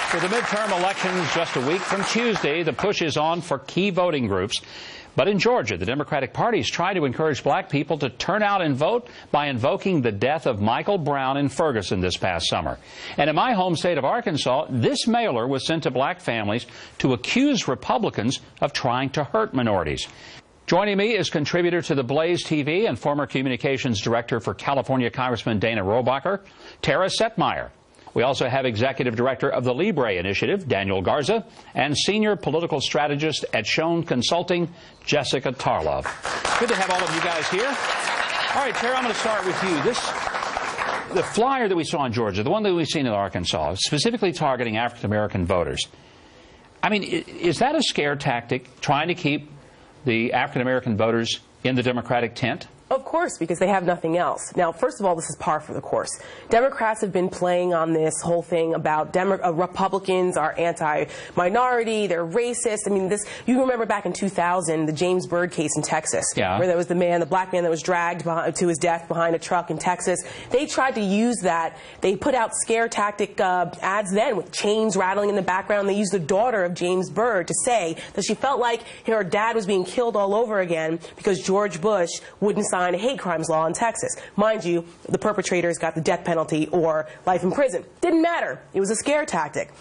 For the midterm elections just a week from Tuesday, the push is on for key voting groups. But in Georgia, the Democratic Party is trying to encourage black people to turn out and vote by invoking the death of Michael Brown in Ferguson this past summer. And in my home state of Arkansas, this mailer was sent to black families to accuse Republicans of trying to hurt minorities. Joining me is contributor to the Blaze TV and former communications director for California Congressman Dana Rohrabacher, Tara Setmeyer. We also have executive director of the Libre Initiative, Daniel Garza, and senior political strategist at Schoen Consulting, Jessica Tarlov. Good to have all of you guys here. All right, Tara, I'm going to start with you. The flyer that we saw in Georgia, the one that we've seen in Arkansas, specifically targeting African-American voters. I mean, is that a scare tactic, trying to keep the African-American voters in the Democratic tent? Of course, because they have nothing else. Now, first of all, this is par for the course. Democrats have been playing on this whole thing about Republicans are anti-minority, they're racist. I mean, you remember back in 2000, the James Byrd case in Texas, where there was the black man that was dragged to his death behind a truck in Texas. They tried to use that. They put out scare tactic ads then with chains rattling in the background. They used the daughter of James Byrd to say that she felt like her dad was being killed all over again because George Bush wouldn't sign a hate crimes law in Texas. Mind you, the perpetrators got the death penalty or life in prison. Didn't matter. It was a scare tactic.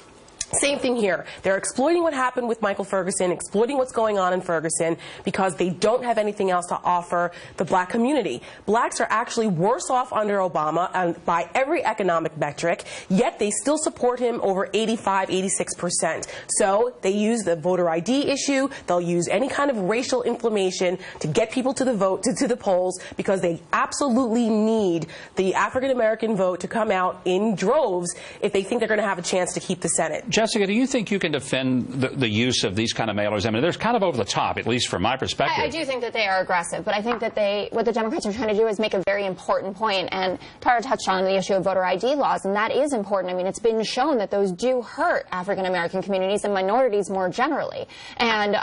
Same thing here. They're exploiting what happened with Michael Ferguson, exploiting what's going on in Ferguson because they don't have anything else to offer the black community. Blacks are actually worse off under Obama by every economic metric, yet they still support him over 85, 86%. So they use the voter ID issue. They'll use any kind of racial inflammation to get people to the vote, to the polls, because they absolutely need the African-American vote to come out in droves if they think they're going to have a chance to keep the Senate. Jessica, do you think you can defend the use of these kind of mailers? I mean, they're kind of over the top, at least from my perspective. I do think that they are aggressive, but I think that what the Democrats are trying to do is make a very important point, and Tara touched on the issue of voter ID laws, and that is important. I mean, it's been shown that those do hurt African-American communities and minorities more generally. And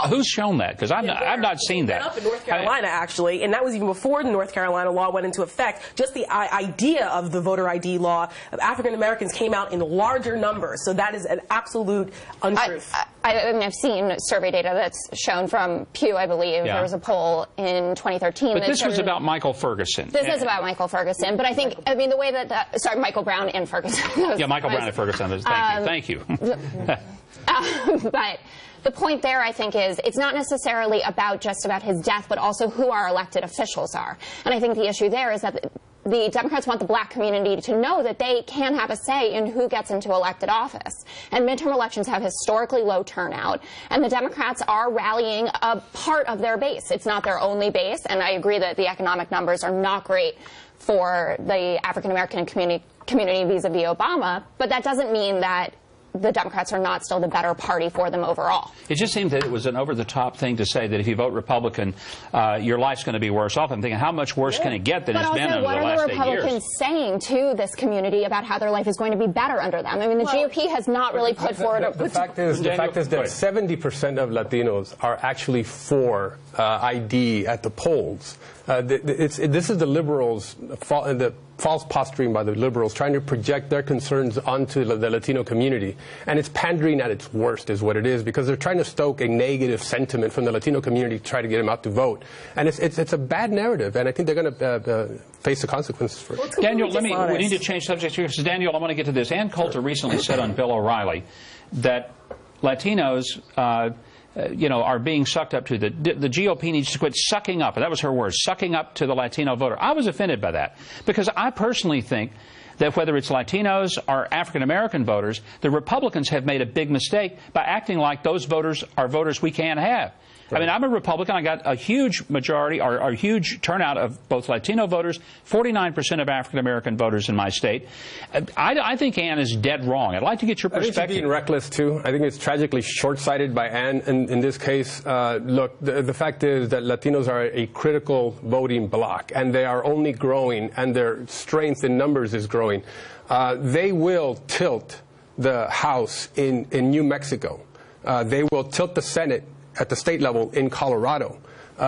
who's shown that? Because I've not seen that. Up in North Carolina, actually, and that was even before the North Carolina law went into effect. Just the idea of the voter ID law, African Americans came out in larger numbers. So that is an absolute untruth. I mean, I've seen survey data that's shown from Pew, I believe. Yeah. There was a poll in 2013. But this was about Michael Ferguson. This is about Michael Ferguson. But I think, I mean, the way that, sorry, Michael Brown and Ferguson. Yeah, Michael Brown and Ferguson. Thank you. But the point there, I think, is it's not necessarily just about his death, but also who our elected officials are. And I think the issue there is that the Democrats want the black community to know that they can have a say in who gets into elected office. And midterm elections have historically low turnout, and the Democrats are rallying a part of their base. It's not their only base, and I agree that the economic numbers are not great for the African-American community vis-a-vis Obama, but that doesn't mean that the Democrats are not still the better party for them overall. It just seemed that it was an over-the-top thing to say that if you vote Republican, your life's going to be worse off. I'm thinking, how much worse can it get than it's been over the last 8 years? But also, what are the Republicans saying to this community about how their life is going to be better under them? I mean, the GOP has not really put forward a... The fact is that 70% of Latinos are actually for ID at the polls. This is the liberals, the false posturing by the liberals, trying to project their concerns onto the Latino community. And it's pandering at its worst is what it is, because they're trying to stoke a negative sentiment from the Latino community to try to get them out to vote. And it's a bad narrative, and I think they're going to face the consequences for it. Daniel, we need to change subjects here. Daniel, I want to get to this. Ann Coulter recently said on Bill O'Reilly that Latinos are being sucked up to the GOP needs to quit sucking up, and that was her word, sucking up to the Latino voter. I was offended by that, because I personally think that whether it's Latinos or African-American voters, the Republicans have made a big mistake by acting like those voters are voters we can't have. Right. I mean, I'm a Republican. I got a huge majority, or a huge turnout of both Latino voters, 49% of African-American voters in my state. I think Ann is dead wrong. I'd like to get your perspective. I think she's being reckless, too. I think it's tragically short-sighted by Ann in this case. Look, the fact is that Latinos are a critical voting bloc, and they are only growing, and their strength in numbers is growing. They will tilt the House in New Mexico. They will tilt the Senate at the state level in Colorado.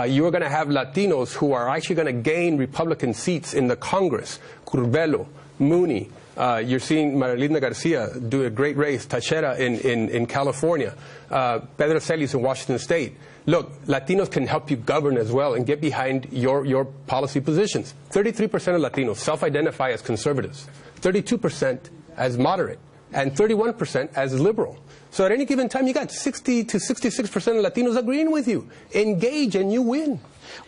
You are going to have Latinos who are actually going to gain Republican seats in the Congress. Curbelo, Mooney, You're seeing Marilina Garcia do a great race, Tachera in California, Pedro Celis in Washington State. Look, Latinos can help you govern as well and get behind your policy positions. 33% of Latinos self-identify as conservatives, 32% as moderate, and 31% as liberal. So at any given time, you got 60 to 66% of Latinos agreeing with you. Engage and you win.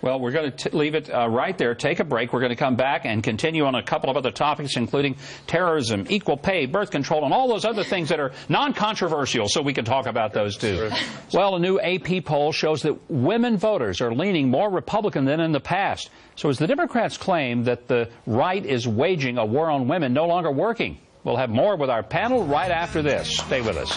Well, we're going to leave it right there, take a break. We're going to come back and continue on a couple of other topics, including terrorism, equal pay, birth control, and all those other things that are non-controversial, so we can talk about those too. Well, a new AP poll shows that women voters are leaning more Republican than in the past. So as the Democrats claim that the right is waging a war on women no longer working. We'll have more with our panel right after this. Stay with us.